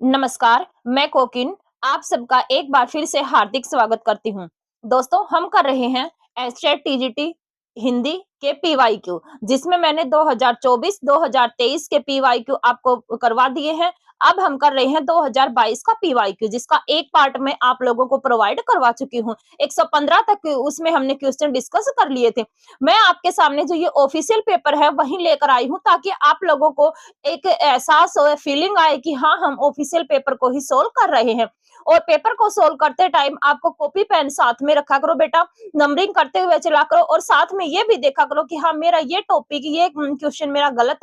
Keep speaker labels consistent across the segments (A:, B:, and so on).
A: नमस्कार, मैं कोकिन आप सबका एक बार फिर से हार्दिक स्वागत करती हूँ। दोस्तों, हम कर रहे हैं एसटेट टीजीटी हिंदी के पीवाईक्यू, जिसमें मैंने 2024-2023 के पीवाईक्यू आपको करवा दिए हैं। अब हम कर रहे हैं 2022 का पीवाईक्यू, जिसका एक पार्ट में आप लोगों को प्रोवाइड करवा चुकी हूँ। 115 तक उसमें हमने क्वेश्चन डिस्कस कर लिए थे। मैं आपके सामने जो ये ऑफिशियल पेपर है वही लेकर आई हूँ, ताकि आप लोगों को एक एहसास हो, फीलिंग आए कि हाँ, हम ऑफिशियल पेपर को ही सोल्व कर रहे हैं। और पेपर को सोल्व करते टाइम आपको कॉपी पेन साथ में रखा करो बेटा, नंबरिंग करते हुए चला करो, और साथ में ये भी देखा करो कि हाँ, मेरा ये टॉपिक, ये क्वेश्चन मेरा गलत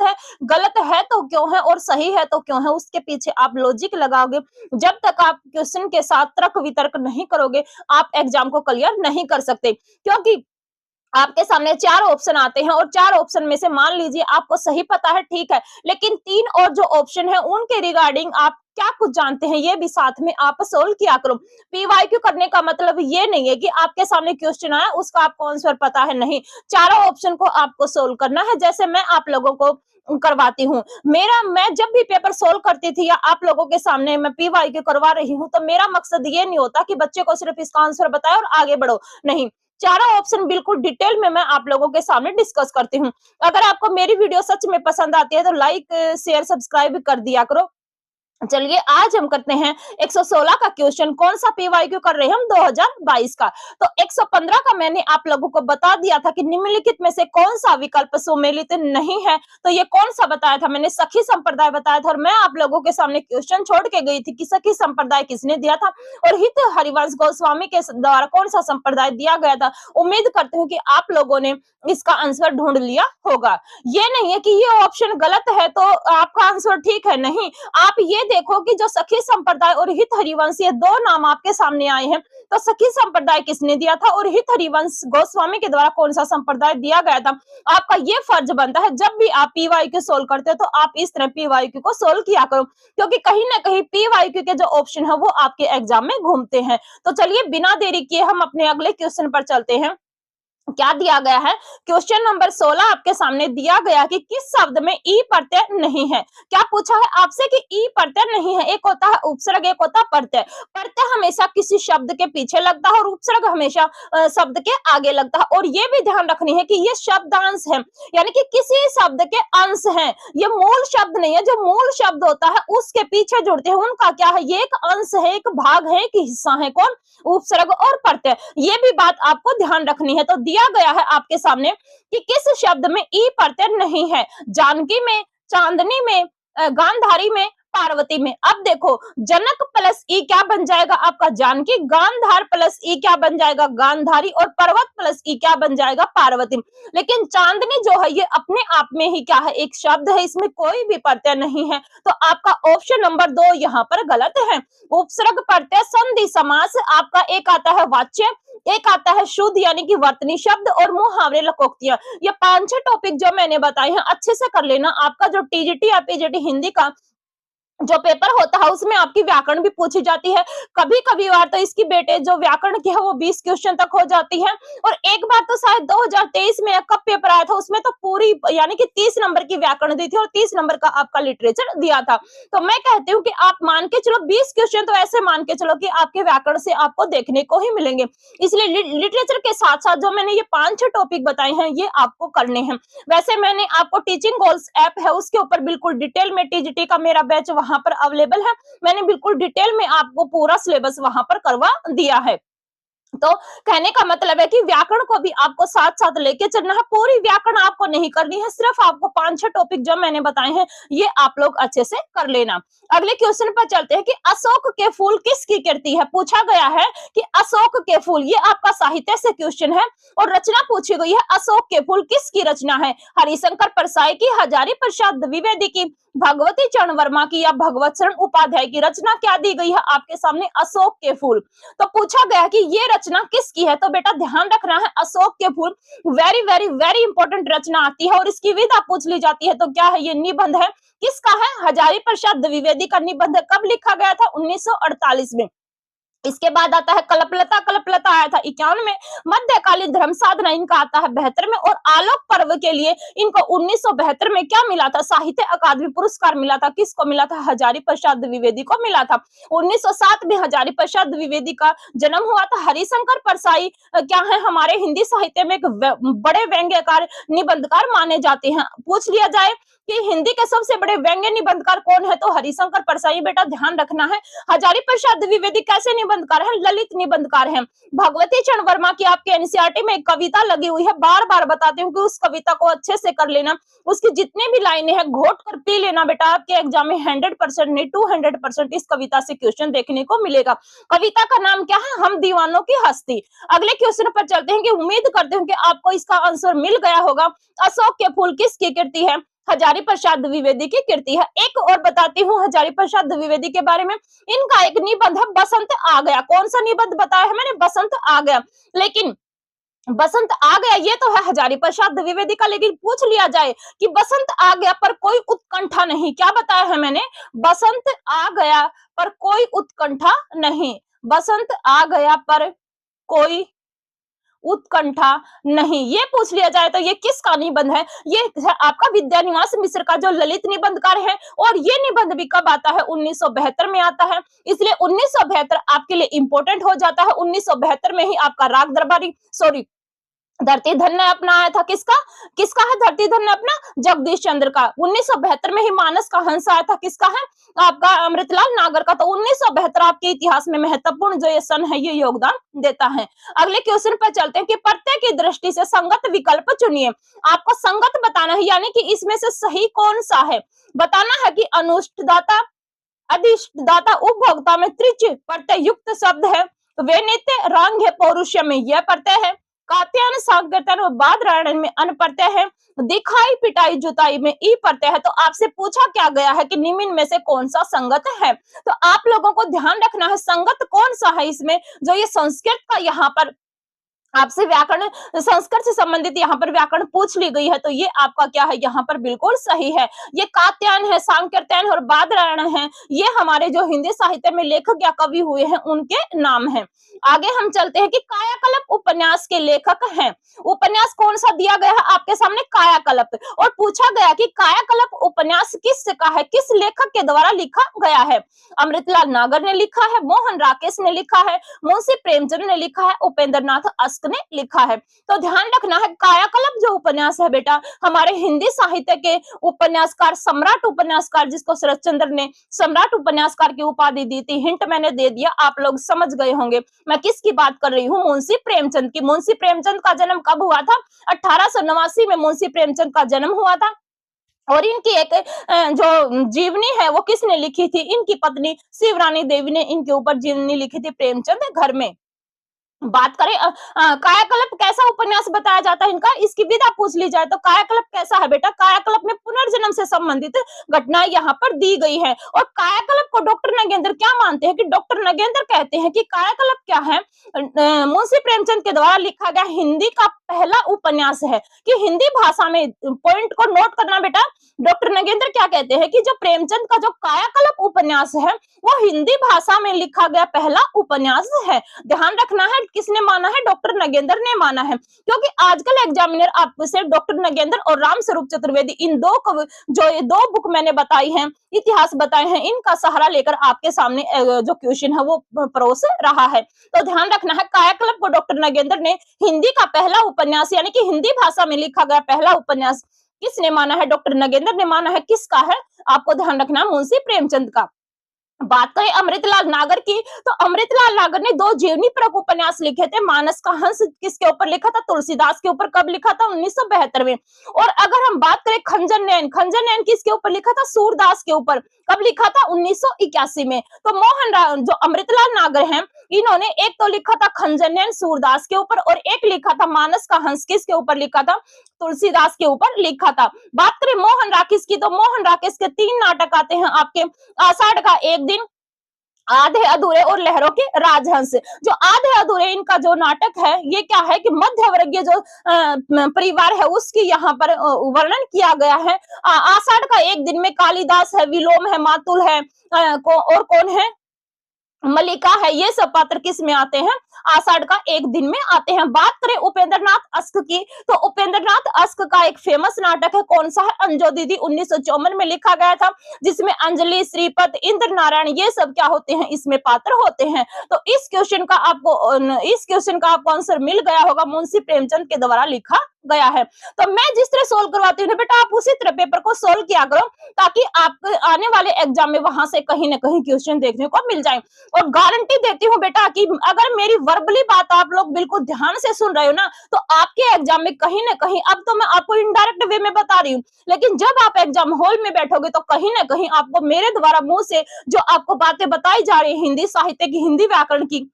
A: है तो क्यों है और सही है तो क्यों है, उसके पीछे आप लॉजिक लगाओगे। जब तक आप क्वेश्चन के साथ तर्क वितर्क नहीं करोगे, आप एग्जाम को क्लियर नहीं कर सकते। क्योंकि आपके सामने 4 ऑप्शन आते हैं और 4 ऑप्शन में से मान लीजिए आपको सही पता है, ठीक है, लेकिन 3 और जो ऑप्शन है उनके रिगार्डिंग आप क्या कुछ जानते हैं, ये भी साथ में आप सोल्व किया करो। पीवाईक्यू करने का मतलब ये नहीं है कि आपके सामने क्वेश्चन आया उसका आपको आंसर पता है, नहीं। चारों ऑप्शन को आपको सोल्व करना है, जैसे मैं आप लोगों को करवाती हूँ। मैं जब भी पेपर सोल्व करती थी या आप लोगों के सामने मैं पीवाईक्यू करवा रही हूँ, तो मेरा मकसद ये नहीं होता कि बच्चे को सिर्फ इसका आंसर बताए और आगे बढ़ो, नहीं। चारों ऑप्शन बिल्कुल डिटेल में मैं आप लोगों के सामने डिस्कस करती हूँ। अगर आपको मेरी वीडियो सच में पसंद आती है तो लाइक, शेयर, सब्सक्राइब कर दिया करो। चलिए, आज हम करते हैं 116 का क्वेश्चन। कौन सा पीवाईक्यू कर रहे हैं हम? 2022 का। तो 115 का मैंने आप लोगों को बता दिया था कि निम्नलिखित में से कौन सा विकल्प सुमेलित नहीं है। तो ये कौन सा बताया था? मैंने सखी संप्रदाय बताया था, और मैं आप लोगों के सामने क्वेश्चन छोड़ के गई थी कि सखी संप्रदाय किसने दिया था और हित हरिवंश गोस्वामी के द्वारा कौन सा संप्रदाय दिया गया था। उम्मीद करती हूँ कि आप लोगों ने इसका आंसर ढूंढ लिया होगा। ये नहीं है कि ये ऑप्शन गलत है तो आपका आंसर ठीक है, नहीं। आप ये देखो कि जो सखी संप्रदाय और हित हरिवंश, ये 2 नाम आपके सामने आए हैं, तो सखी संप्रदाय किसने दिया था और हित हरिवंश गोस्वामी के द्वारा कौन सा संप्रदाय दिया गया था। आपका ये फर्ज बनता है, जब भी आप पीवाईक्यू सोल्व करते हो तो आप इस तरह पीवाईक्यू को सोल्व किया करो, क्योंकि कहीं ना कहीं पीवाईक्यू के जो ऑप्शन है वो आपके एग्जाम में घूमते हैं। तो चलिए, बिना देरी किए हम अपने अगले क्वेश्चन पर चलते हैं। क्या दिया गया है? क्वेश्चन नंबर 16 आपके सामने दिया गया कि किस शब्द में ई प्रत्यय नहीं है। क्या पूछा है आपसे कि ई प्रत्यय नहीं है? एक होता है उपसर्ग, एक होता है प्रत्यय। प्रत्यय हमेशा किसी शब्द के पीछे लगता है और उपसर्ग हमेशा शब्द के आगे लगता है। और ये भी ध्यान रखनी है कि ये शब्दांश है, यानी कि किसी शब्द के अंश हैं। ये मूल शब्द नहीं है। जो मूल शब्द होता है उसके पीछे जुड़ते हैं, उनका क्या है? ये एक अंश है, एक भाग है, एक हिस्सा है। कौन? उपसर्ग और प्रत्यय। ये भी बात आपको ध्यान रखनी है। तो दिया गया है आपके सामने कि किस शब्द में ई प्रत्यय नहीं है। जानकी में, चांदनी में, गांधारी में, पार्वती में। अब देखो, जनक प्लस ई क्या बन जाएगा आपका? जानकी। गांधार प्लस ई क्या बन जाएगा? गांधारी। और पर्वत प्लस ई क्या बन जाएगा? पार्वती। लेकिन चांदनी जो है ये अपने आप में ही क्या है? एक शब्द है, इसमें कोई भी प्रत्यय नहीं है। तो आपका ऑप्शन नंबर 2 यहाँ पर गलत है। उपसर्ग, प्रत्यय, संधि, समास। आपका एक आता है वाच्य, एक आता है शुद्ध यानी कि वर्तनी शब्द, और मुहावरे, लकोक्तियां। ये 5-6 टॉपिक जो मैंने बताए हैं अच्छे से कर लेना। आपका जो टीजीटी या पीजीटी हिंदी का जो पेपर होता है उसमें आपकी व्याकरण भी पूछी जाती है। कभी कभी बार तो इसकी बेटे जो व्याकरण की है वो 20 क्वेश्चन तक हो जाती है। और एक बार तो शायद 2023 में कब पेपर आया था, उसमें तो पूरी यानी कि 30 नंबर की व्याकरण दी थी और 30 नंबर का आपका लिटरेचर दिया था। तो मैं कहती हूँ कि आप मान के चलो 20 क्वेश्चन तो ऐसे मान के चलो कि आपके व्याकरण से आपको देखने को ही मिलेंगे। इसलिए लिटरेचर के साथ साथ जो मैंने ये 5-6 टॉपिक बताए हैं ये आपको करने हैं। वैसे मैंने आपको टीचिंग गोल्स ऐप है उसके ऊपर बिल्कुल डिटेल में टीजीटी का मेरा बैच वहां पर अवेलेबल है। मैंने बिल्कुल डिटेल में आपको पूरा सिलेबस वहां पर करवा दिया है। तो कहने का मतलब है कि व्याकरण को भी आपको साथ साथ लेके चलना है। पूरी व्याकरण आपको नहीं करनी है, सिर्फ आपको 5-6 टॉपिक जो मैंने बताए हैं ये आप लोग अच्छे से कर लेना। अगले क्वेश्चन पर चलते हैं कि अशोक के फूल किसकी कृति है। पूछा गया है कि अशोक के फूल, ये आपका साहित्य से क्वेश्चन है और रचना पूछी गई है। अशोक के फूल किसकी रचना है? हरिशंकर परसाई की, हजारी प्रसाद द्विवेदी की, भगवती चरण वर्मा की, या भगवत शरण उपाध्याय की। रचना क्या दी गई है आपके सामने? अशोक के फूल। तो पूछा गया कि ये रचना किसकी है, तो बेटा ध्यान रखना है अशोक के फूल वेरी वेरी वेरी इंपॉर्टेंट रचना आती है और इसकी विधा पूछ ली जाती है। तो क्या है? ये निबंध है। किसका है? हजारी प्रसाद द्विवेदी का निबंध। कब लिखा गया था? 1948 में। इसके बाद आता है कल्पलता। कल्पलता आया था 51 में। मध्यकालीन धर्म साधना इनका आता है 72 में। और आलोक पर्व के लिए इनको 1972 में क्या मिला था? साहित्य अकादमी पुरस्कार मिला था। किसको मिला था? हजारी प्रसाद द्विवेदी को मिला था। 1907 में हजारी प्रसाद द्विवेदी का जन्म हुआ था। हरिशंकर परसाई क्या है? हमारे हिंदी साहित्य में एक बड़े व्यंग्यकार निबंधकार माने जाते हैं। पूछ लिया जाए कि हिंदी के सबसे बड़े व्यंग्य निबंधकार कौन है, तो हरिशंकर परसाई। बेटा ध्यान रखना है। हजारी प्रसाद द्विवेदी कैसे निबंधकार हैं? ललित निबंधकार हैं। भगवती चरण वर्मा की आपके एनसीईआरटी में एक कविता लगी हुई है, बार बार बताती हूँ कि उस कविता को अच्छे से कर लेना। उसकी जितनी भी लाइनें हैं घोट कर पी लेना बेटा, आपके एग्जाम में 100% नहीं 200% इस कविता से क्वेश्चन देखने को मिलेगा। कविता का नाम क्या है? हम दीवानों की हस्ती। अगले क्वेश्चन पर चलते हैं कि उम्मीद करते हैं कि आपको इसका आंसर मिल गया होगा। अशोक के फूल किसकी कृति है? हजारी प्रसाद द्विवेदी की कृति है। एक और बताती हूँ हजारी प्रसाद द्विवेदी के बारे में। इनका एक निबंध है बसंत आ गया। कौन सा निबंध बताया है मैंने? बसंत आ गया। लेकिन बसंत आ गया ये तो है हजारी प्रसाद द्विवेदी का, लेकिन पूछ लिया जाए कि बसंत आ गया पर कोई उत्कंठा नहीं, क्या बताया है मैंने? बसंत आ गया पर कोई उत्कंठा नहीं। बसंत आ गया पर कोई उत्कंठा नहीं, ये पूछ लिया जाए तो ये किसका निबंध है? ये है आपका विद्यानिवास मिश्र का, जो ललित निबंधकार है। और ये निबंध भी कब आता है? 1972 में आता है। इसलिए 1972 आपके लिए इंपॉर्टेंट हो जाता है। 1972 में ही आपका राग दरबारी सॉरी धरती धन्य अपना आया था। किसका? किसका है धरती धन्य अपना? जगदीश चंद्र का। 1972 में ही मानस का हंस आया था। किसका है? आपका अमृतलाल नागर का। तो 1972 आपके इतिहास में महत्वपूर्ण जो ये सन है ये योगदान देता है। अगले क्वेश्चन पर चलते हैं कि प्रत्यय की दृष्टि से संगत विकल्प चुनिए। आपको संगत बताना है, यानी कि इसमें से सही कौन सा है बताना है। कि अनुष्ठदाता, अधिष्ठदाता, उपभोक्ता में त्रिच प्रत्यय युक्त शब्द है। वे नित्य रांग है, पौरुष्य में यह प्रत्यय है। कात्यायन सांकीर्तन और बादरायण में अन प्रत्यय है। दिखाई पिटाई जुताई में ई प्रत्यय है। तो आपसे पूछा क्या गया है कि निम्न में से कौन सा संगत है? तो आप लोगों को ध्यान रखना है संगत कौन सा है इसमें। जो ये संस्कृत का यहाँ पर आपसे व्याकरण संस्कृत से संबंधित यहाँ पर व्याकरण पूछ ली गई है, तो ये आपका क्या है? यहाँ पर बिल्कुल सही है। ये कात्यायन है, सांकीर्तन और बादरायण है, ये हमारे जो हिंदी साहित्य में लेखक या कवि हुए हैं उनके नाम हैं। आगे हम चलते हैं कि कायाकल्प उपन्यास के लेखक हैं। उपन्यास कौन सा दिया गया है आपके सामने? कायाकल्प। और पूछा गया कि कायाकल्प उपन्यास किसका है, किस लेखक के द्वारा लिखा गया है? अमृतलाल नागर ने लिखा है, मोहन राकेश ने लिखा है, मुंशी प्रेमचंद ने लिखा है, उपेंद्र नाथ अस्क ने लिखा है। तो ध्यान रखना है कायाकल्प जो उपन्यास है बेटा, हमारे हिंदी साहित्य के उपन्यासकार, सम्राट उपन्यासकार, जिसको शरद चंद्र ने सम्राट उपन्यासकार की उपाधि दी थी, हिंट मैंने दे दिया, आप लोग समझ गए होंगे मैं किसकी बात कर रही हूँ। मुंशी प्रेमचंद की। मुंशी प्रेमचंद का जन्म कब हुआ था? 1889 में मुंशी प्रेमचंद का जन्म हुआ था। और इनकी एक जो जीवनी है वो किसने लिखी थी? इनकी पत्नी शिवरानी देवी ने इनके ऊपर जीवनी लिखी थी प्रेमचंद घर में। बात करें कायाकल्प कैसा उपन्यास बताया जाता है इनका, इसकी विधा पूछ ली जाए तो कायाकल्प कैसा है बेटा? कायाकल्प में पुनर्जन्म से संबंधित घटनाएं यहाँ पर दी गई है। और कायाकल्प को डॉक्टर नगेंद्र क्या मानते हैं? कि डॉक्टर नगेंद्र कहते हैं कि कायाकल्प क्या है? मुंशी प्रेमचंद के द्वारा लिखा गया हिंदी का पहला उपन्यास है। कि हिंदी भाषा में, पॉइंट को नोट करना बेटा, डॉक्टर नगेंद्र क्या कहते हैं कि जो प्रेमचंद का जो कायाकल्प उपन्यास है वो हिंदी भाषा में लिखा गया पहला उपन्यास है। ध्यान रखना है किसने माना है? डॉक्टर नगेंद्र ने माना है। क्योंकि आजकल एग्जामिनर आपको सिर्फ डॉक्टर नगेंद्र और रामस्वरूप चतुर्वेदी, इन जो ये दो बुक मैंने बताई हैं, इतिहास बताए हैं, इनका सहारा लेकर आपके सामने जो क्वेश्चन है वो परोस रहा है। तो ध्यान रखना है कायाकल्प को डॉक्टर नगेंद्र ने हिंदी का पहला उपन्यास, यानी कि हिंदी भाषा में लिखा गया पहला उपन्यास किसने माना है? डॉक्टर नगेंद्र ने माना है। किसका है? आपको ध्यान रखना, मुंशी प्रेमचंद का। बात करें अमृतलाल नागर की, तो अमृतलाल नागर ने दो जीवनी परक उपन्यास लिखे थे। मानस का हंस किसके ऊपर लिखा था? तुलसीदास के ऊपर। कब लिखा था? 1972 में। और अगर हम बात करें खंजर नैन, खंजर नैन किसके ऊपर लिखा था? सूरदास के ऊपर। कब लिखा था? 1981 में। तो जो अमृतलाल नागर हैं, इन्होंने एक तो लिखा था खंजर नैन सूरदास के ऊपर, और एक लिखा था मानस का हंस किसके ऊपर लिखा था? तुलसीदास के ऊपर लिखा था। बात करें मोहन राकेश की, तो मोहन राकेश के 3 नाटक आते हैं आपके। आषाढ़ का एक दिन, आधे अधूरे और लहरों के राजहंस। जो आधे अधूरे इनका जो नाटक है ये क्या है? कि मध्य वर्गीय जो परिवार है उसकी यहाँ पर वर्णन किया गया है। आषाढ़ का एक दिन में कालिदास है, विलोम है, मातुल है, और कौन है? मल्लिका है, ये सब पात्र किस में आते हैं? आषाढ़ का एक दिन में आते हैं। बात करें उपेंद्र नाथ अश्क की, तो उपेंद्र नाथ अश्क का एक फेमस नाटक है, कौन सा है? अंजो दीदी, 1954 में लिखा गया था, जिसमें अंजलि, श्रीपत, इंद्र नारायण ये सब क्या होते हैं? इसमें पात्र होते हैं। तो इस क्वेश्चन का आपको आंसर मिल गया होगा, मुंशी प्रेमचंद के द्वारा लिखा गया है। तो मैं जिस तरह सोल्व करवाती हूँ बेटा, आप उसी तरह पेपर को सोल्व किया करो, ताकि आपके आने वाले एग्जाम में वहां से कहीं ना कहीं क्वेश्चन देखने को मिल जाए। और गारंटी देती हूँ बेटा कि अगर मेरी वर्बली बात आप लोग बिल्कुल ध्यान से सुन रहे हो ना, तो आपके एग्जाम में कहीं ना कहीं, अब तो मैं आपको इनडायरेक्ट वे में बता रही हूँ, लेकिन जब आप एग्जाम हॉल में बैठोगे तो कहीं ना कहीं आपको मेरे द्वारा मुंह से जो आपको बातें बताई जा रही है हिंदी साहित्य की, हिंदी व्याकरण की,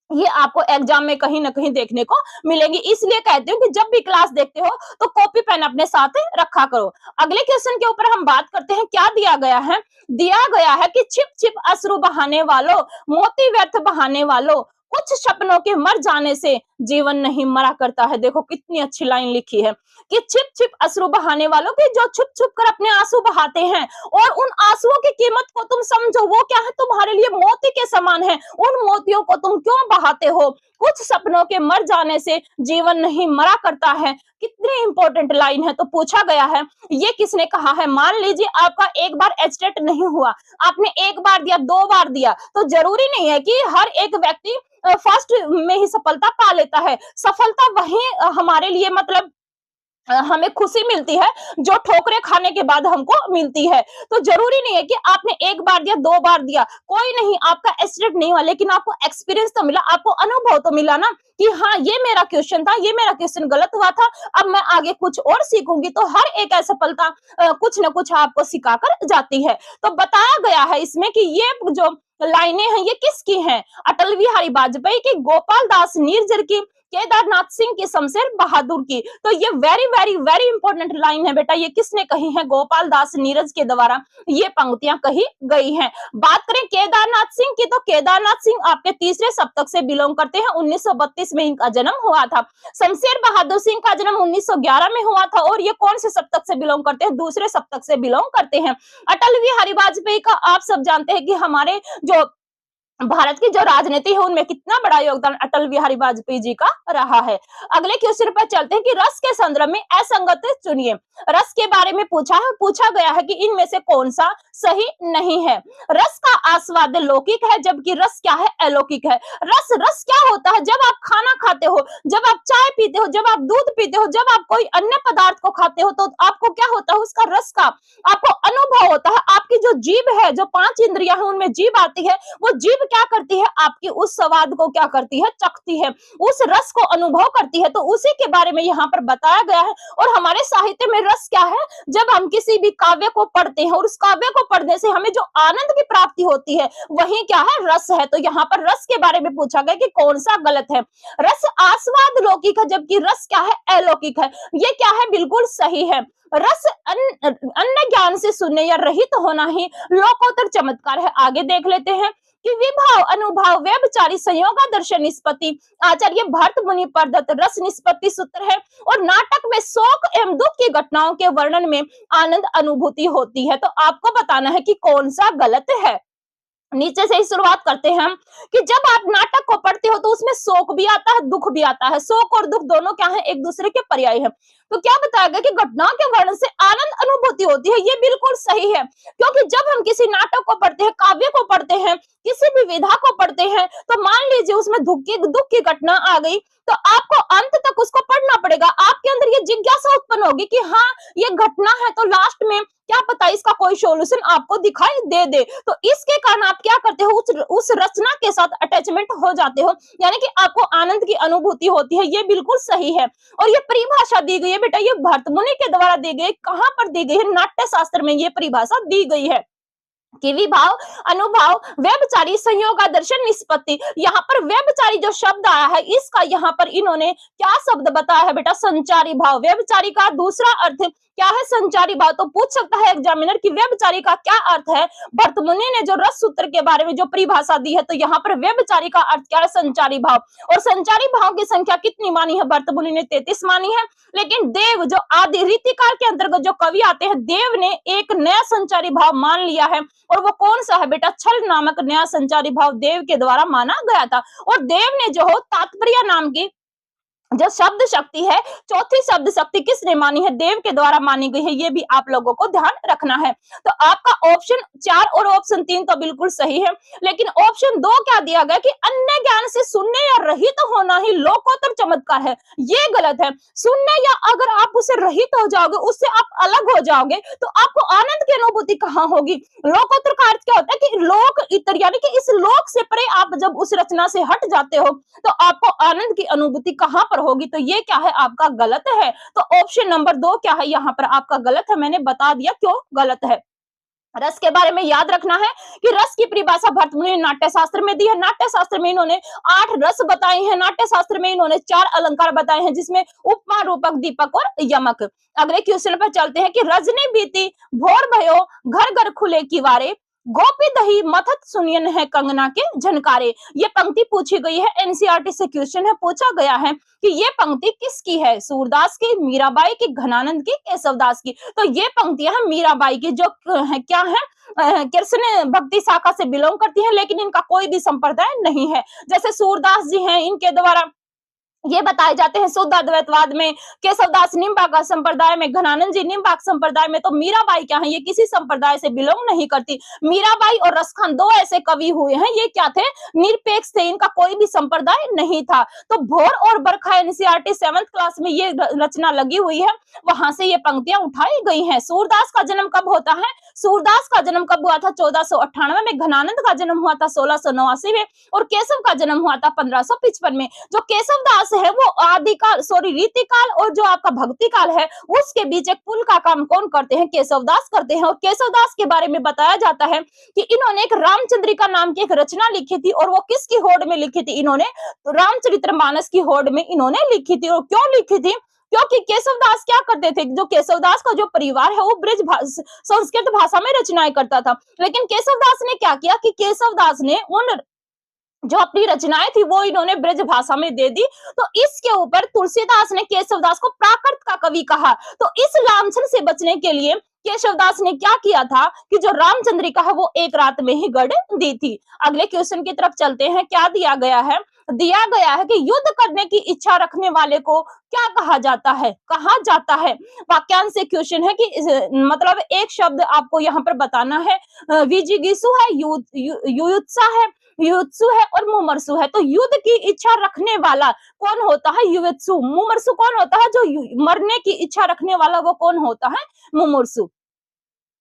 A: ये आपको एग्जाम में कहीं ना कहीं देखने को मिलेंगी। इसलिए कहती हूँ कि जब भी क्लास देखते हो तो कॉपी पेन अपने साथ रखा करो। अगले क्वेश्चन के ऊपर हम बात करते हैं, क्या दिया गया है? दिया गया है कि छिप छिप अश्रु बहाने वालों, मोती व्यर्थ बहाने वालों, कुछ सपनों के मर जाने से जीवन नहीं मरा करता है। देखो कितनी अच्छी लाइन लिखी है कि छिप छिप अश्रु बहाने वालों की, जो छुप छुप कर अपने आंसू बहाते हैं, और उन आंसुओं की कीमत को तुम समझो, वो क्या है? तुम्हारे लिए मोती के समान है। उन मोतियों को तुम क्यों बहाते हो? कुछ सपनों के मर जाने से जीवन नहीं मरा करता है। कितनी इंपॉर्टेंट लाइन है। तो पूछा गया है, ये किसने कहा है? मान लीजिए आपका एक बार एचटेट नहीं हुआ, आपने एक बार दिया, दो बार दिया, तो जरूरी नहीं है कि हर एक व्यक्ति फर्स्ट में ही सफलता पा लेता है। सफलता वही हमारे लिए मतलब हमें खुशी मिलती है जो ठोकरें खाने के बाद हमको मिलती है। तो जरूरी नहीं है कि आपने एक बार दिया, दो बार दिया, कोई नहीं, आपका एस्टेट नहीं हुआ, लेकिन आपको एक्सपीरियंस तो मिला, आपको अनुभव तो मिला ना, कि हाँ ये मेरा क्वेश्चन था, ये मेरा क्वेश्चन गलत हुआ था, अब मैं आगे कुछ और सीखूंगी। तो हर एक असफलता कुछ ना कुछ आपको सिखाकर जाती है। तो बताया गया है इसमें कि ये जो लाइनें हैं ये किसकी हैं? अटल बिहारी वाजपेयी की, गोपाल दास निर्जर की, केदारनाथ सिंह की, शमशेर बहादुर की। तो ये very very very important line है बेटा, ये किसने कही है? गोपाल दास नीरज के द्वारा ये पंक्तियां कही गई हैं। बात करें केदारनाथ सिंह की, तो केदारनाथ सिंह आपके तीसरे सप्तक से बिलोंग करते हैं, 1932 में इनका जन्म हुआ था। शमशेर बहादुर सिंह का जन्म 1911 में हुआ था, और ये कौन से सप्तक से बिलोंग करते हैं? दूसरे सप्तक से बिलोंग करते हैं। अटल बिहारी वाजपेयी का आप सब जानते हैं कि हमारे जो भारत की जो राजनीति है उनमें कितना बड़ा योगदान अटल बिहारी वाजपेयी जी का रहा है। अगले क्वेश्चन पर चलते हैं कि रस के संदर्भ में असंगत चुनिए। रस के बारे में पूछा गया है कि इनमें से कौन सा सही नहीं है। रस का आस्वाद लौकिक है, जबकि रस क्या है? अलौकिक है। रस क्या होता है? जब आप खाना खाते हो, जब आप चाय पीते हो, जब आप दूध पीते हो, जब आप कोई अन्य पदार्थ को खाते हो, तो आपको क्या होता है? उसका रस का आपको अनुभव होता है। आपकी जो जीभ है, जो 5 इंद्रियां हैं उनमें जीभ आती है, वो जीभ क्या करती है? आपकी उस स्वाद को क्या करती है? चखती है, उस रस को अनुभव करती है। तो उसी के बारे में यहाँ पर बताया गया है। और हमारे साहित्य में रस क्या है? जब हम किसी भी काव्य को पढ़ते हैं और उस काव्य को पढ़ने से हमें जो आनंद की प्राप्ति होती है, वही क्या है? रस है। तो यहाँ पर रस के बारे में पूछा गया कि कौन सा गलत है। रस आस्वाद लौकिक है, जबकि रस क्या है? अलौकिक है। ये क्या है? बिल्कुल सही है। रस अन्य ज्ञान से शून्य या रहित होना ही लोकोत्तर चमत्कार है। आगे देख लेते हैं कि विभाव, अनुभाव, व्यभिचारी, संयोग, दर्शन, निष्पत्ति आचार्य भरत मुनि प्रदत्त रस निष्पत्ति सूत्र है। और नाटक में शोक एवं दुख की घटनाओं के वर्णन में आनंद अनुभूति होती है। तो आपको बताना है कि कौन सा गलत है। नीचे से ही शुरुआत करते हैं हम कि जब आप नाटक को पढ़ते हो तो उसमें शोक भी आता है, दुख भी आता है। शोक और दुख दोनों क्या है? एक दूसरे के पर्याय है। तो क्या बताया गया कि घटनाओं के वर्णन से आनंद अनुभूति होती है। ये बिल्कुल सही है, क्योंकि जब हम किसी नाटक को पढ़ते हैं, काव्य को पढ़ते हैं, किसी भी विधा को पढ़ते हैं, तो मान लीजिए उसमें दुख की घटना आ गई, तो आपको अंत तक उसको पढ़ना पड़ेगा। आपके अंदर ये जिज्ञासा उत्पन्न होगी कि हाँ ये घटना है, तो लास्ट में क्या पता इसका कोई सॉल्यूशन आपको दिखाई दे दे। तो इसके कारण आप क्या करते हो? उस रचना के साथ अटैचमेंट हो जाते हो, यानी कि आपको आनंद की अनुभूति होती है। ये बिल्कुल सही है। और ये परिभाषा दी गई है बेटा, ये भरत मुनि के द्वारा दी गई। कहां पर दी गई है? नाट्य शास्त्र में ये परिभाषा दी गई है कि विभाव, अनुभाव, व्यभिचारी, संयोग, दर्शन, निष्पत्ति। यहाँ पर व्यभिचारी जो शब्द आया है, इसका यहाँ पर इन्होंने क्या शब्द बताया है बेटा? संचारी भाव। व्यभिचारी का दूसरा अर्थ क्या है? संचारी भाव। तो पूछ सकता है एग्जामिनर कि व्यभिचारी का क्या अर्थ है? भरत मुनि ने जो रस सूत्र के बारे में जो परिभाषा दी है, तो यहाँ पर व्यभिचारी का अर्थ क्या है? संचारी भाव। और संचारी भाव की संख्या कितनी मानी है? भरत मुनि ने 33 मानी है। लेकिन देव जो आदि रीतिकार के अंतर्गत जो कवि आते हैं, देव ने एक नया संचारी भाव मान लिया है, और वो कौन सा है बेटा? छल नामक नया संचारी भाव देव के द्वारा माना गया था। और देव ने जो हो तात्पर्य नाम की जो शब्द शक्ति है, चौथी शब्द शक्ति किसने मानी है? देव के द्वारा मानी गई है। ये भी आप लोगों को ध्यान रखना है। तो आपका ऑप्शन 4 और ऑप्शन 3 तो बिल्कुल सही है, लेकिन ऑप्शन 2 क्या दिया गया कि अन्य ज्ञान से शून्य या रहित तो होना ही लोकोत्तर चमत्कार है। ये गलत है। शून्य या अगर आप उससे रहित हो जाओगे, उससे आप अलग हो जाओगे, तो आपको आनंद की अनुभूति कहाँ होगी? लोकोत्तर का अर्थ क्या होता है कि लोक इतर, यानी कि इस लोक से परे आप जब उस रचना से हट जाते हो, तो आपको आनंद की अनुभूति कहां पर होगी? तो ये क्या है? आपका गलत है। तो ऑप्शन नंबर 2 क्या है? यहाँ पर आपका गलत है। मैंने बता दिया क्यों गलत है। रस के बारे में याद रखना है कि रस की परिभाषा भरतमुनि ने नाट्य शास्त्र में दी है। नाट्य शास्त्र में इन्होंने 8 रस बताए हैं। नाट्य शास्त्र में इन्होंने 4 अलंकार बताए हैं, जिसमें उपमा, रूपक, दीपक और यमक। अगले क्वेश्चन पर चलते हैं कि रजनी बीती भोर भयो घर घर खुले किवारे गोपी दही मथत सुनियन है कंगना के झनकारे। ये पंक्ति पूछी गई है, एनसीईआरटी से क्वेश्चन है, पूछा गया है कि ये पंक्ति किसकी है? सूरदास की, मीराबाई की, घनानंद की, केशवदास की। तो ये पंक्तियां हैं मीराबाई की, जो है क्या है? कृष्ण भक्ति शाखा से बिलोंग करती है, लेकिन इनका कोई भी संप्रदाय नहीं है। जैसे सूरदास जी हैं, इनके द्वारा ये बताए जाते हैं शुद्ध अद्वैतवाद में, केशवदास निम्बाक संप्रदाय में, घनानंद जी निम्बाक संप्रदाय में। तो मीराबाई क्या है? ये किसी संप्रदाय से बिलोंग नहीं करती। मीराबाई और रसखान 2 ऐसे कवि हुए हैं, ये क्या थे? निरपेक्ष थे, इनका कोई भी संप्रदाय नहीं था। तो भोर और बरखा एनसीईआरटी 7th क्लास में ये रचना लगी हुई है, वहां से ये पंक्तियां उठाई गई हैं। सूरदास का जन्म कब होता है? सूरदास का जन्म कब हुआ था? 1498 में। घनानंद का जन्म हुआ था 1689 में, और केशव का जन्म हुआ था 1555 में। जो केशवदास है वो आदिकाल रीतिकाल और जो आपका भक्ति काल है, उसके बीच एक पुल का काम कौन करते हैं? केशवदास करते हैं। और केशवदास के बारे में बताया जाता है कि इन्होंने एक रामचंद्रिका नाम की एक रचना लिखी थी, और वो किसकी होड़ में लिखी थी? इन्होंने तो रामचरितमानस की होड़ में इन्होंने लिखी थी। और क्यों लिखी थी? क्योंकि केशवदास क्या करते थे? जो केशवदास का जो परिवार है वो ब्रज संस्कृत भाषा में रचनाएं करता था, लेकिन केशवदास ने क्या किया कि केशवदास ने उन जो अपनी रचनाएं थी वो इन्होंने ब्रज भाषा में दे दी। तो इसके ऊपर तुलसीदास ने केशवदास को प्राकृत का कवि कहा। तो इस लांछन से बचने के लिए केशवदास ने क्या किया था कि जो रामचंद्रिका है वो एक रात में ही गढ़ दी थी। अगले क्वेश्चन की तरफ चलते हैं। क्या दिया गया है? दिया गया है कि युद्ध करने की इच्छा रखने वाले को क्या कहा जाता है? कहा जाता है। वाक्यांश से क्वेश्चन है कि मतलब एक शब्द आपको यहाँ पर बताना है। विजिगीषु है, युयुत्सा है, युत्सु है और मुमर्सु है। तो युद्ध की इच्छा रखने वाला कौन होता है? युत्सु। मुमर्सु कौन होता है? जो मरने की इच्छा रखने वाला वो कौन होता है? मुमूर्सु।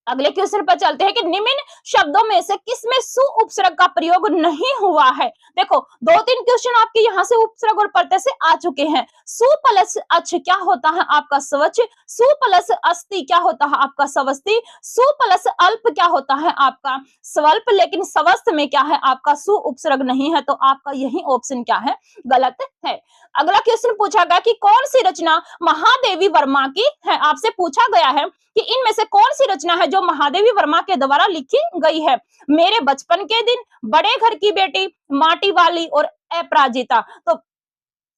A: अगले क्वेश्चन पर चलते हैं कि निम्न शब्दों में से किसमें सु उपसर्ग का प्रयोग नहीं हुआ है? देखो 2-3 क्वेश्चन आपके यहाँ से उपसर्ग और प्रत्यय से आ चुके हैं। सु प्लस अच क्या होता है? आपका स्वच। सु प्लस अस्ति क्या होता है? आपका स्वस्ति। सु प्लस अल्प क्या होता है? आपका स्वल्प। लेकिन स्वस्त में क्या है? आपका सु उपसर्ग नहीं है। तो आपका यही ऑप्शन क्या है? गलत है। अगला क्वेश्चन पूछा गया कि कौन सी रचना महादेवी वर्मा की है? आपसे पूछा गया है कि इनमें से कौन सी रचना है जो महादेवी वर्मा के द्वारा लिखी गई है? मेरे बचपन के दिन, बड़े घर की बेटी, माटी वाली और अपराजिता। तो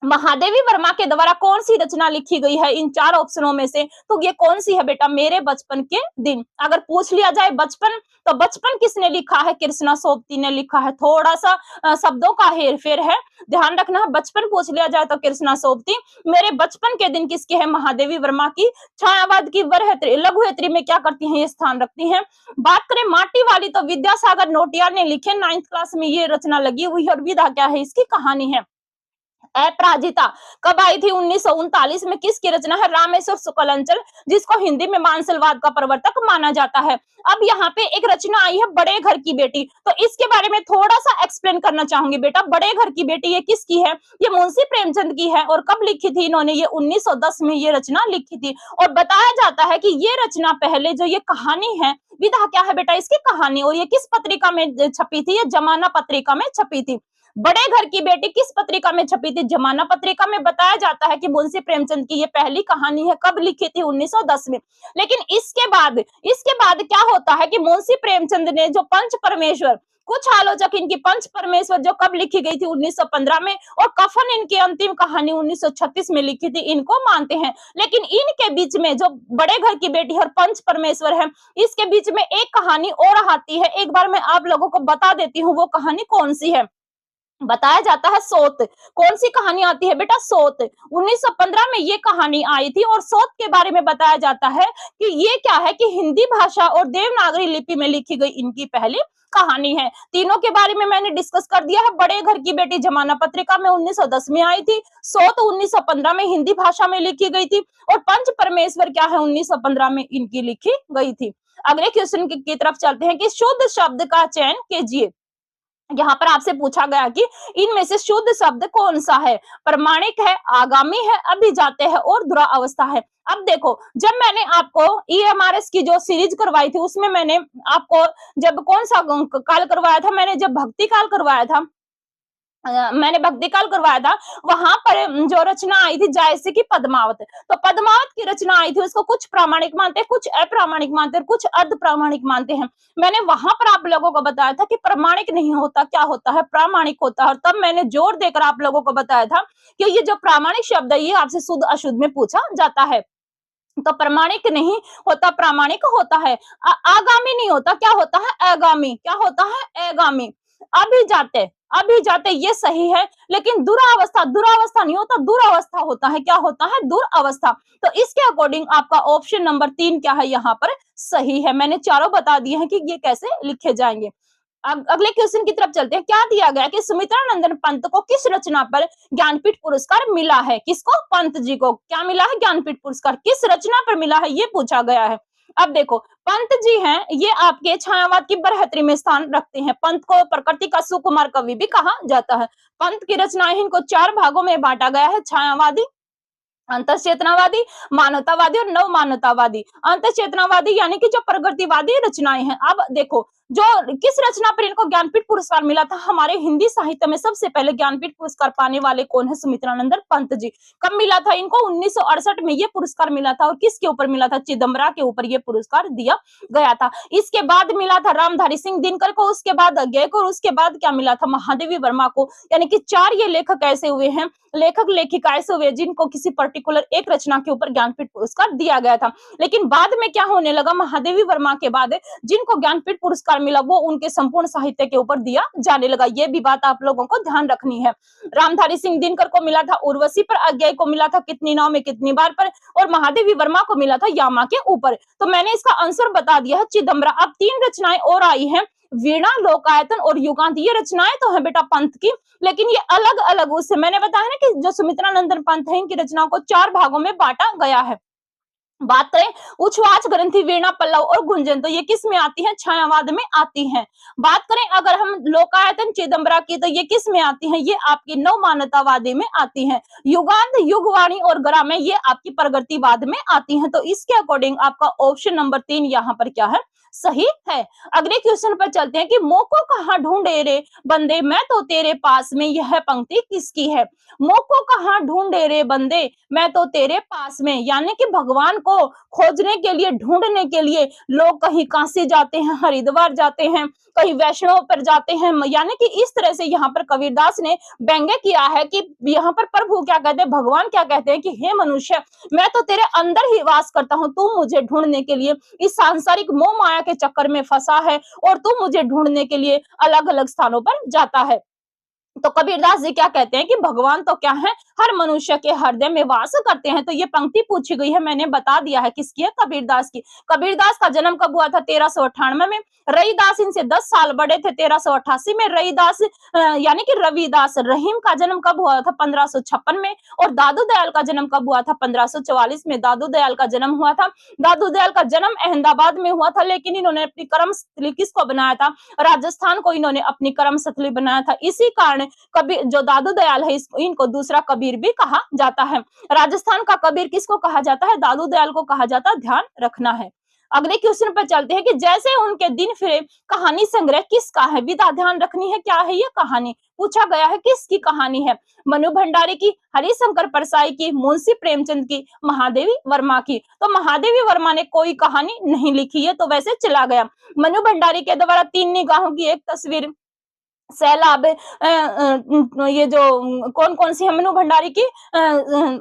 A: महादेवी वर्मा के द्वारा कौन सी रचना लिखी गई है इन 4 ऑप्शनों में से? तो ये कौन सी है बेटा? मेरे बचपन के दिन। अगर पूछ लिया जाए बचपन, तो बचपन किसने लिखा है? कृष्णा सोबती ने लिखा है। थोड़ा सा शब्दों का हेरफेर है, ध्यान रखना है। बचपन पूछ लिया जाए तो कृष्णा सोबती। मेरे बचपन के दिन किसके है? महादेवी वर्मा की। छायावाद की वरहत्री लघुहत्री में क्या करती हैं? ये स्थान रखती हैं। बात करें माटी वाली, तो विद्यासागर नोटियाल ने लिखे। 9th क्लास में ये रचना लगी हुई है। और विधा क्या है? इसकी कहानी है। अपराजिता कब आई थी? 1939 में। किसकी रचना है? रामेश्वर शुक्लांचल, जिसको हिंदी में मानसलवाद का प्रवर्तक माना जाता है। अब यहाँ पे एक रचना आई है बड़े घर की बेटी, तो इसके बारे में थोड़ा सा एक्सप्लेन करना चाहूंगी बेटा। बड़े घर की बेटी ये किसकी है? ये मुंशी प्रेमचंद की है। और कब लिखी थी इन्होंने? ये 1910 में ये रचना लिखी थी। और बताया जाता है कि ये रचना पहले जो ये कहानी है, विधा क्या है बेटा? इसकी कहानी। और ये किस पत्रिका में छपी थी? ये जमाना पत्रिका में छपी थी। बड़े घर की बेटी किस पत्रिका में छपी थी? जमाना पत्रिका में। बताया जाता है कि मुंशी प्रेमचंद की ये पहली कहानी है। कब लिखी थी? 1910 में। लेकिन इसके बाद क्या होता है कि मुंशी प्रेमचंद ने जो पंच परमेश्वर, कुछ आलोचक इनकी पंच परमेश्वर जो कब लिखी गई थी? 1915 में। और कफन इनकी अंतिम कहानी 1936 में लिखी थी, इनको मानते हैं। लेकिन इनके बीच में जो बड़े घर की बेटी और पंच परमेश्वर है, इसके बीच में एक कहानी और आती है। एक बार मैं आप लोगों को बता देती हूँ वो कहानी कौन सी है। बताया जाता है सोत। कौन सी कहानी आती है बेटा? सोत। 1915 में ये कहानी आई थी और सोत के बारे में बताया जाता है कि ये क्या है कि हिंदी भाषा और देवनागरी लिपि में लिखी गई इनकी पहली कहानी है। तीनों के बारे में मैंने डिस्कस कर दिया है। बड़े घर की बेटी जमाना पत्रिका में 1910 में आई थी। सोत 1915 में हिंदी भाषा में लिखी गई थी। और पंच परमेश्वर क्या है? 1915 में इनकी लिखी गई थी। अगले क्वेश्चन की तरफ चलते हैं कि शुद्ध शब्द का चयन कीजिए। यहाँ पर आपसे पूछा गया कि इनमें से शुद्ध शब्द कौन सा है? प्रमाणिक है, आगामी है, अभिजात्य है और दुरावस्था है। अब देखो, जब मैंने आपको ईएमआरएस की जो सीरीज करवाई थी उसमें मैंने आपको जब कौन सा काल करवाया था? मैंने जब भक्ति काल करवाया था, मैंने भक्ति काल करवाया था, वहां पर जो रचना आई थी जायसी की पद्मावत। तो पद्मावत की रचना आई थी, उसको कुछ प्रामाणिक मानते हैं, कुछ अप्रामाणिक मानते हैं, कुछ अर्ध प्रामाणिक मानते हैं। मैंने वहां पर आप लोगों को बताया था कि प्रामाणिक नहीं होता, क्या होता है? प्रामाणिक होता है। और तब मैंने जोर देकर आप लोगों को बताया था कि ये जो प्रामाणिक शब्द है ये आपसे शुद्ध अशुद्ध में पूछा जाता है। तो प्रामाणिक नहीं होता, प्रामाणिक होता है। आगामी नहीं होता, क्या होता है? आगामी। क्या होता है? आगामी। अभिजात्य, अभिजात्य ये सही है। लेकिन दुरावस्था, दुरावस्था नहीं होता, दुरावस्था होता है। क्या होता है? दुरावस्था। तो इसके अकॉर्डिंग आपका ऑप्शन नंबर 3 क्या है? यहाँ पर सही है। मैंने चारों बता दिए हैं कि ये कैसे लिखे जाएंगे। अगले क्वेश्चन की तरफ चलते हैं। क्या दिया गया कि सुमित्रा नंदन पंत को किस रचना पर ज्ञानपीठ पुरस्कार मिला है? किसको? पंत जी को। क्या मिला है? ज्ञानपीठ पुरस्कार। किस रचना पर मिला है? ये पूछा गया है। अब देखो, पंत जी हैं, ये आपके छायावाद की बरहत्तरी में स्थान रखते हैं। पंत को प्रकृति का सुकुमार कवि भी कहा जाता है। पंत की रचनाएं इनको 4 भागों में बांटा गया है: छायावादी, अंतःचेतनावादी, मानवतावादी और नव मानवतावादी। अंतःचेतनावादी यानी कि जो प्रगतिवादी रचनाएं हैं। अब देखो, जो किस रचना पर इनको ज्ञानपीठ पुरस्कार मिला था? हमारे हिंदी साहित्य में सबसे पहले ज्ञानपीठ पुरस्कार पाने वाले कौन है? सुमित्रानंदन पंत जी। कब मिला था इनको? 1968 में ये पुरस्कार मिला था। और किसके ऊपर मिला था? चिदम्बरा के ऊपर ये पुरस्कार दिया गया था। इसके बाद मिला था रामधारी सिंह दिनकर को, उसके बाद अज्ञे को, और उसके बाद क्या मिला था? महादेवी वर्मा को। यानी कि 4 ये लेखक ऐसे हुए हैं, लेखक लेखिका ऐसे हुए जिनको किसी पर्टिकुलर एक रचना के ऊपर ज्ञानपीठ पुरस्कार दिया गया था। लेकिन बाद में क्या होने लगा? महादेवी वर्मा के बाद जिनको ज्ञानपीठ पुरस्कार मिला वो उनके संपूर्ण साहित्य के ऊपर दिया जाने लगा। ये भी बात आप लोगों को ध्यान रखनी है। रामधारी सिंह दिनकर को मिला था उर्वशी पर, अज्ञे को मिला था कितनी नाव में कितनी बार पर, और महादेवी वर्मा को मिला था यामा के ऊपर। तो मैंने इसका आंसर बता दिया है, चिदम्बरा। अब 3 रचनाएं और आई हैं, वीणा, लोकायतन और युगांत। ये रचनाएं तो है बेटा पंत की, लेकिन ये अलग अलग। उससे मैंने बताया ना कि जो सुमित्रानंदन पंत है इनकी रचनाओं को 4 भागों में बांटा गया है। बात करें उच्छ्वास ग्रंथि, वीणा, पल्लव और गुंजन, तो ये किस में आती है? छायावाद में आती हैं। बात करें अगर हम लोकायतन, चिदम्बरा की, तो ये किस में आती है? ये आपकी नव मानवतावादी में आती हैं। युगांत, युगवाणी और ग्राम्य ये आपकी प्रगतिवाद में आती हैं। तो इसके अकॉर्डिंग आपका ऑप्शन नंबर 3 यहाँ पर क्या है? सही है। अगले क्वेश्चन पर चलते हैं कि मोको कहाँ ढूंढे रे बंदे, मैं तो तेरे पास में, यह पंक्ति किसकी है? मोको कहाँ ढूंढे रे बंदे, मैं तो तेरे पास में। यानी कि भगवान को खोजने के लिए, ढूंढने के लिए लोग कहीं काशी जाते हैं, हरिद्वार जाते हैं, कहीं वैष्णव पर जाते हैं। यानी कि इस तरह से यहाँ पर कबीरदास ने व्यंग्य किया है कि यहाँ पर प्रभु क्या कहते हैं, भगवान क्या कहते हैं कि हे मनुष्य, मैं तो तेरे अंदर ही वास करता हूँ, तू मुझे ढूंढने के लिए इस सांसारिक मोह माया के चक्कर में फंसा है और तू मुझे ढूंढने के लिए अलग अलग स्थानों पर जाता है। तो कबीरदास जी क्या कहते हैं कि भगवान तो क्या है? हर मनुष्य के हृदय में वास करते हैं। तो ये पंक्ति पूछी गई है, मैंने बता दिया है किसकी है? कबीरदास की। कबीरदास का जन्म कब हुआ था? 1398 में। रविदास इनसे 10 साल बड़े थे, 1388 में। रविदास यानी कि रविदास रहीम का जन्म कब हुआ था? 1556 में। और दादू दयाल का जन्म कब हुआ था? 1544 में दादू दयाल का जन्म हुआ था। दादू दयाल का जन्म अहमदाबाद में हुआ था, लेकिन इन्होंने अपनी कर्मस्थली किसको बनाया था? राजस्थान को इन्होंने अपनी कर्मस्थली बनाया था। इसी कारण कबीर, जो दादू दयाल है, इनको दूसरा कबीर भी कहा जाता है। राजस्थान का कबीर किसको कहा जाता है? दादू दयाल को कहा जाता है। ध्यान रखना है। अगले क्वेश्चन पर चलते हैं कि जैसे उनके दिन फिरे कहानी संग्रह किसका है? विधा ध्यान रखनी है, क्या है ये कहानी पूछा गया है, किसकी कहानी है? मनु भंडारी की, हरिशंकर परसाई की, मुंशी प्रेमचंद की, महादेवी वर्मा की। तो महादेवी वर्मा ने कोई कहानी नहीं लिखी है, तो वैसे चला गया। मनु भंडारी के द्वारा तीन निगाहों की एक तस्वीर, सैलाब, ये जो कौन-कौन सी है मनु भंडारी की,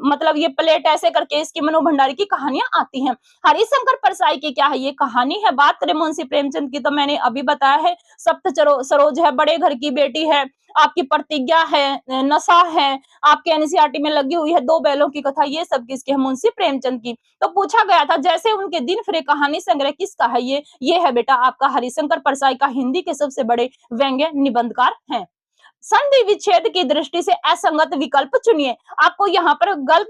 A: मतलब ये प्लेट ऐसे करके इसकी मनु भंडारी की कहानियां आती हैं। हरिशंकर परसाई की क्या है ये कहानी है। बात करें मुंशी प्रेमचंद की तो मैंने अभी बताया है, सप्त सरोज है, बड़े घर की बेटी है, आपकी प्रतिज्ञा है, नशा है, आपके एनसीईआरटी में लगी हुई है, दो बैलों की कथा, ये सब किसकी है? मुंशी प्रेमचंद की। तो पूछा गया था जैसे उनके दिन फिरे कहानी संग्रह किसका है? ये है बेटा आपका हरिशंकर परसाई का, हिंदी के सबसे बड़े व्यंग्य निबंधकार हैं। संधि विच्छेद की दृष्टि से असंगत विकल्प चुनिए। आपको यहाँ पर गलत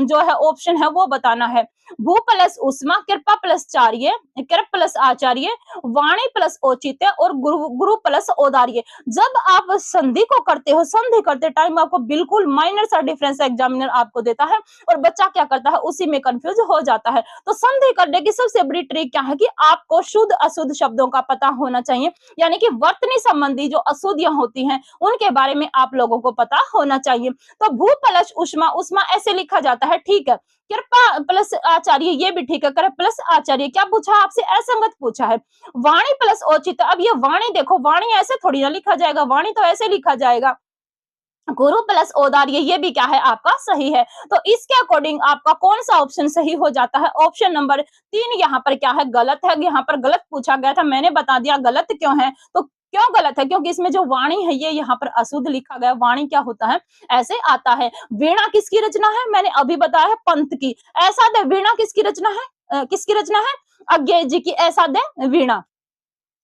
A: जो है ऑप्शन है वो बताना है। भू प्लस उष्मा, कृपा प्लस चार्य, कृप प्लस आचार्य, वाणी प्लस औचित्य और गुरु गुरु प्लस औदार्य। जब आप संधि को करते हो, संधि करते टाइम आपको बिल्कुल माइनर सा डिफरेंस एग्जामिनर आपको देता है और बच्चा क्या करता है उसी में कंफ्यूज हो जाता है। तो संधि करने की सबसे बड़ी ट्रिक क्या है कि आपको शुद्ध अशुद्ध शब्दों का पता होना चाहिए, यानी कि वर्तनी संबंधी जो अशुद्धियां होती हैं उनके बारे में आप लोगों को पता होना चाहिए। तो भू प्लस उष्मा, उष्मा ऐसे लिखा जाता है, ठीक है। कृपा प्लस आचार्य, ये भी ठीक है। कृप प्लस आचार्य, क्या पूछा आपसे? असंगत पूछा है। वाणी प्लस औचित्य, अब ये वाणी देखो, वाणी ऐसे थोड़ी ना लिखा जाएगा, वाणी तो ऐसे लिखा जाएगा। गुरु प्लस औदार्य, ये भी क्या है आपका? सही है। तो इसके अकॉर्डिंग आपका कौन सा ऑप्शन सही हो जाता है? ऑप्शन नंबर 3 यहाँ पर क्या है? गलत है। यहाँ पर गलत पूछा गया था, मैंने बता दिया गलत क्यों है। तो क्यों गलत है? क्योंकि इसमें जो वाणी है ये यहाँ पर अशुद्ध लिखा गया। वाणी क्या होता है? ऐसे आता है। वीणा किसकी रचना है? मैंने अभी बताया है, पंत की। ऐसा दे, वीणा किसकी रचना है? किसकी रचना है? अज्ञेय जी की। ऐसा दे वीणा।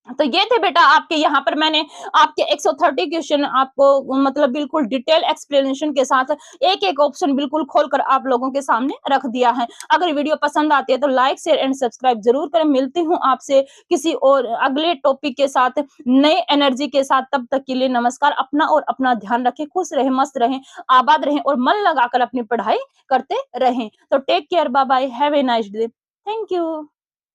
A: तो ये थे बेटा आपके, यहाँ पर मैंने आपके 130 क्वेश्चन आपको मतलब बिल्कुल डिटेल एक्सप्लेनेशन के साथ एक एक ऑप्शन बिल्कुल खोलकर आप लोगों के सामने रख दिया है। अगर वीडियो पसंद आती है तो लाइक शेयर एंड सब्सक्राइब जरूर करें। मिलती हूँ आपसे किसी और अगले टॉपिक के साथ, नए एनर्जी के साथ। तब तक के लिए नमस्कार। अपना और अपना ध्यान रखें, खुश रहें, मस्त रहें, आबाद रहें और मन लगाकर अपनी पढ़ाई करते रहें। तो take care, bye bye, have a nice day, thank you.